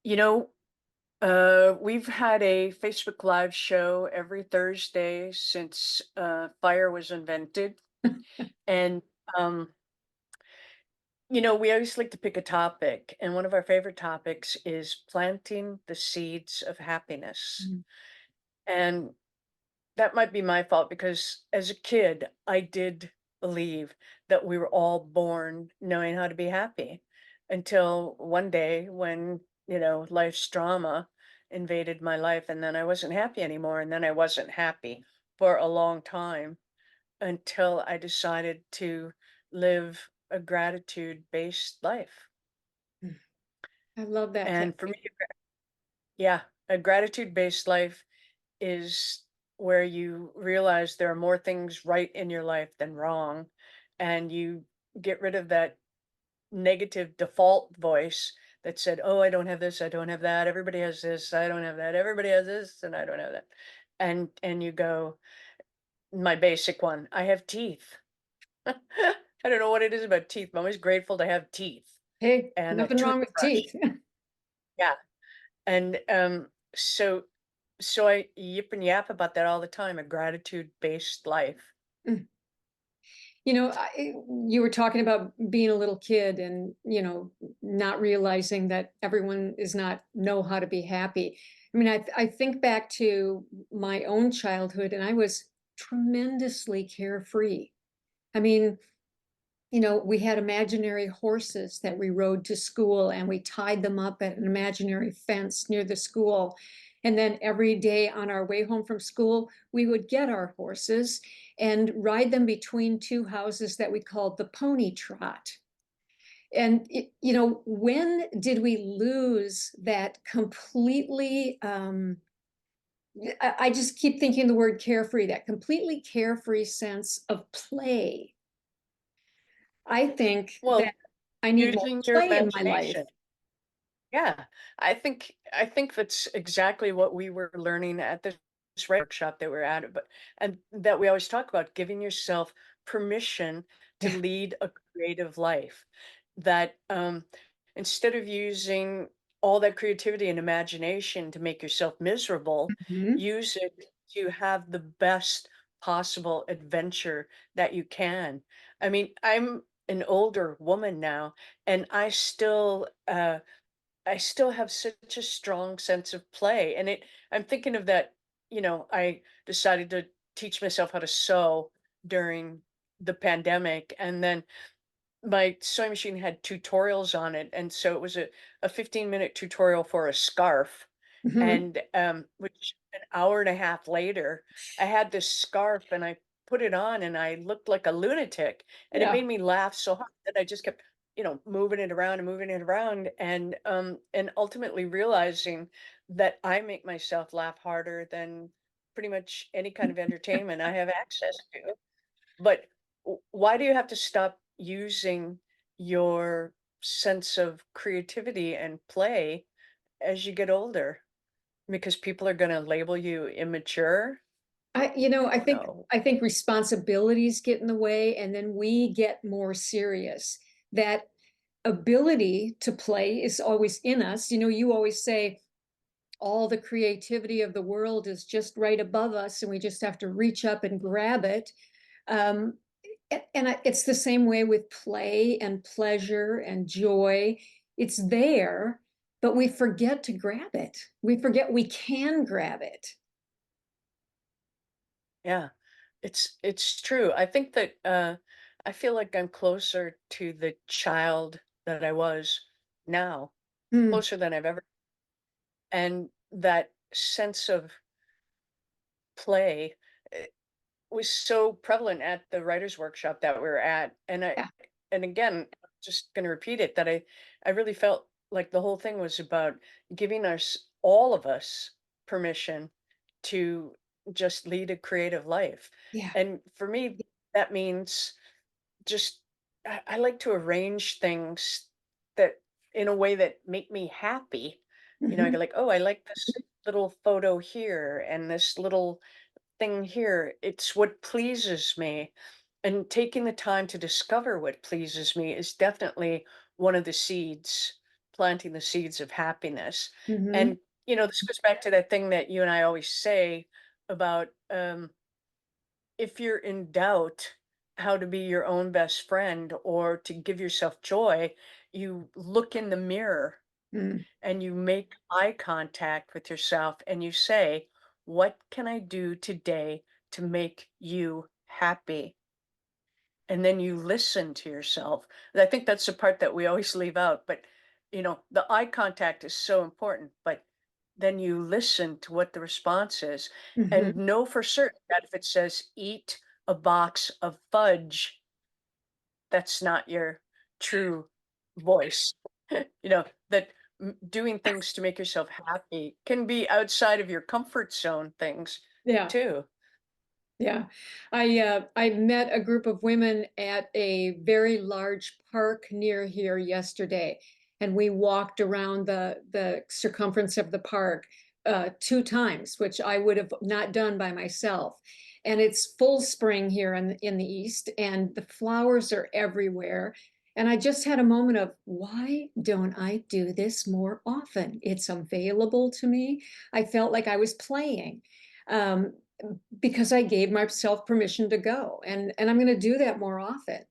You know, we've had a Facebook Live show every Thursday since fire was invented. And, um, we always like to pick a topic. And one of our favorite topics is planting the seeds of happiness. Mm. And that might be my fault because as a kid, I did believe that we were all born knowing how to be happy until one day when, life's drama invaded my life and then I wasn't happy anymore. And then I wasn't happy for a long time until I decided to live a gratitude based life. Mm. I love that, And for Kathy. me, yeah, a gratitude based life is where you realize there are more things right in your life than wrong, and you get rid of that negative default voice that said, "Oh, I don't have this, I don't have that. Everybody has this, I don't have that. Everybody has this, and I don't have that." And you go, my basic one, I have teeth. I don't know what it is about teeth. I'm always grateful to have teeth Hey, and a nothing wrong with toothbrush. teeth. Yeah. And so I yip and yap about that all the time, a gratitude based life. Mm. You were talking about being a little kid and, not realizing that everyone is not know how to be happy. I mean, I think back to my own childhood and I was tremendously carefree. I mean, we had imaginary horses that we rode to school and we tied them up at an imaginary fence near the school. And then every day on our way home from school, we would get our horses and ride them between two houses that we called the pony trot. And, when did we lose that completely? I just keep thinking the word carefree, that completely carefree sense of play. I think Well, that I need more using your play in my life. imagination. Yeah. I think that's exactly what we were learning at this workshop that we're at, but and that we always talk about giving yourself permission to Yeah. lead a creative life. That instead of using all that creativity and imagination to make yourself miserable, Mhm. use it to have the best possible adventure that you can. I mean, I'm an older woman now, and I still have such a strong sense of play, and I'm thinking of that, I decided to teach myself how to sew during the pandemic, and then my sewing machine had tutorials on it, and so it was a 15-minute tutorial for a scarf, Mhm. and, which an hour and a half later, I had this scarf and I put it on and I looked like a lunatic, and it Yeah. made me laugh so hard that I just kept, moving it around and moving it around and ultimately realizing that I make myself laugh harder than pretty much any kind of entertainment I have access to. But why do you have to stop using your sense of creativity and play as you get older? Because people are gonna label you immature? I Oh, think no. I think responsibilities get in the way, and then we get more serious. That ability to play is always in us. You always say all the creativity of the world is just right above us, and we just have to reach up and grab it. Um, it's the same way with play and pleasure and joy. It's there, but we forget to grab it. We forget we can grab it. Yeah. It's true. I think that, I feel like I'm closer to the child that I was now, Hmm. closer than I've ever, and that sense of play, eh, was so prevalent at the writers' workshop that we were at, Yeah. and again, just gonna repeat it, that I really felt like the whole thing was about giving us all of us permission to just lead a creative life, Yeah. and for me, that means just I like to arrange things that in a way that make me happy. I go Mhm. like, "Oh, I like this little photo here and this little thing here. It's what pleases me." And taking the time to discover what pleases me is definitely one of the seeds planting the seeds of happiness. Mhm. And, this goes back to that thing that you and I always say about if you're in doubt how to be your own best friend or to give yourself joy, you look in the mirror Mm. and you make eye contact with yourself and you say, "What can I do today to make you happy?" And then you listen to yourself. And I think that's the part that we always leave out. But, the eye contact is so important. But then you listen to what the response is and Mhm. know for certain that if it says eat a box of fudge, that's not your true voice. That doing things to make yourself happy can be outside of your comfort zone things Yeah. too. Yeah. I met a group of women at a very large park near here yesterday, and we walked around the circumference of the park 2 times, which I would have not done by myself. And it's full spring here in the east, and the flowers are everywhere. And I just had a moment of, why don't I do this more often? It's available to me. I felt like I was playing. Um, because I gave myself permission to go, and I'm gonna do that more often.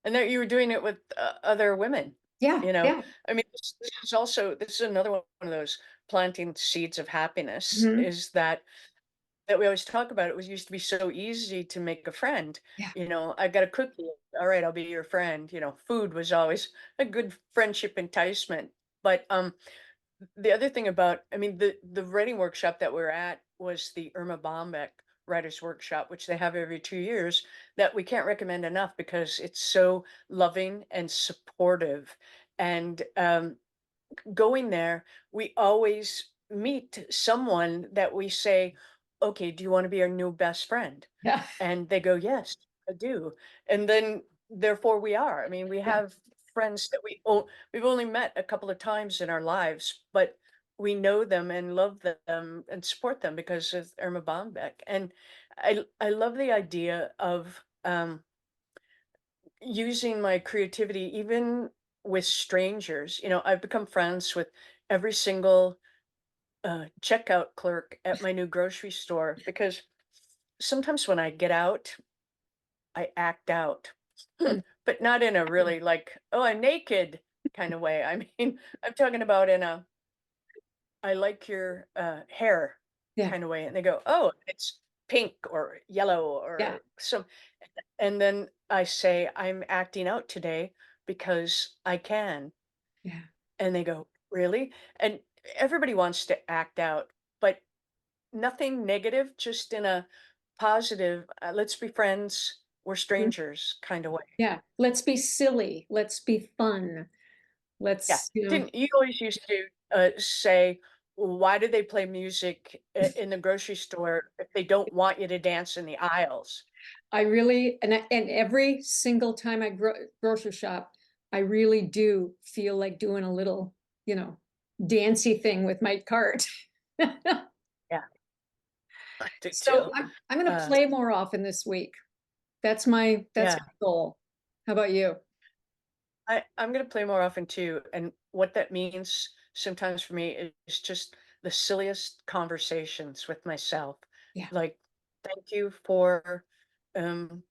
And that you were doing it with, other women, Yeah, you know? yeah. I mean, this is another one of those planting seeds of happiness Mhm. is that we always talk about. It was used to be so easy to make a friend, Yeah. "I got a cookie. Alright, I'll be your friend," food was always a good friendship enticement, but, the other thing about I mean, the writing workshop that we're at was the Irma Bombeck Writers Workshop, which they have every 2 years, that we can't recommend enough because it's so loving and supportive, and, going there, we always meet someone that we say, "Okay, do you wanna be our new best friend?" Yeah. And they go, "Yes, I do." And then therefore we are. I mean, we Yeah. have friends that we've only met a couple of times in our lives, but we know them and love them and support them because of Irma Bombeck. And I love the idea of using my creativity even with strangers. I've become friends with every single checkout clerk at my new grocery store because sometimes when I get out, I act out, Mm. but not in a really like, "Oh, I'm naked" kind of way. I mean, I'm talking about in a, "I like your hair" Yeah. kind of way. And they go, "Oh, it's pink or yellow Yeah. or some," and then I say, "I'm acting out today because I can." Yeah. And they go, "Really?" And everybody wants to act out, but nothing negative, just in a positive, "Let's be friends, we're Mhm. strangers" kind of way. Yeah. Let's be silly. Let's be fun. Yeah. Let's, Didn't you always used to, say, "Why do they play music in the grocery store if they don't want you to dance in the aisles?" I really, and every single time I grocery shop, I really do feel like doing a little, you know, dancey thing with my cart. Yeah, I do So too. I'm gonna Uh, play more often this week. That's yeah. my goal. How about you? I'm gonna play more often too, and what that means sometimes for me is just the silliest conversations with myself. Yeah. Like, "Thank you for, um,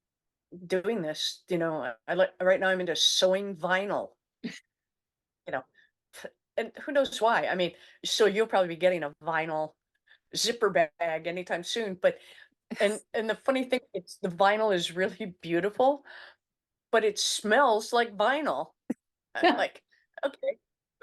doing this," I like right now I'm into sewing vinyl, you know? And who knows why? I mean, so you'll probably be getting a vinyl zipper bag anytime soon, but and the funny thing, it's the vinyl is really beautiful, but it smells like vinyl. I'm like, "Okay."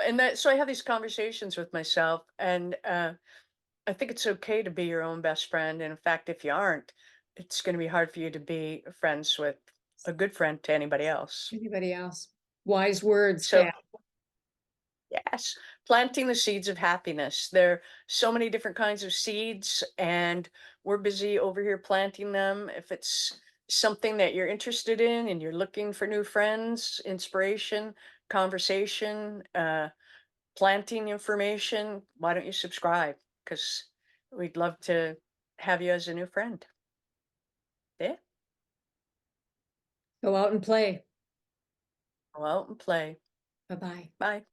And that so I have these conversations with myself, and, I think it's okay to be your own best friend, and in fact, if you aren't, it's gonna be hard for you to be friends with a good friend to anybody else. Anybody else? Wise words, So Pat. yes, planting the seeds of happiness. There are so many different kinds of seeds, and we're busy over here planting them. If it's something that you're interested in and you're looking for new friends, inspiration, conversation, planting information, why don't you subscribe? Because we'd love to have you as a new friend. Yeah, Go out and play. go out and play. Bye-bye. Bye.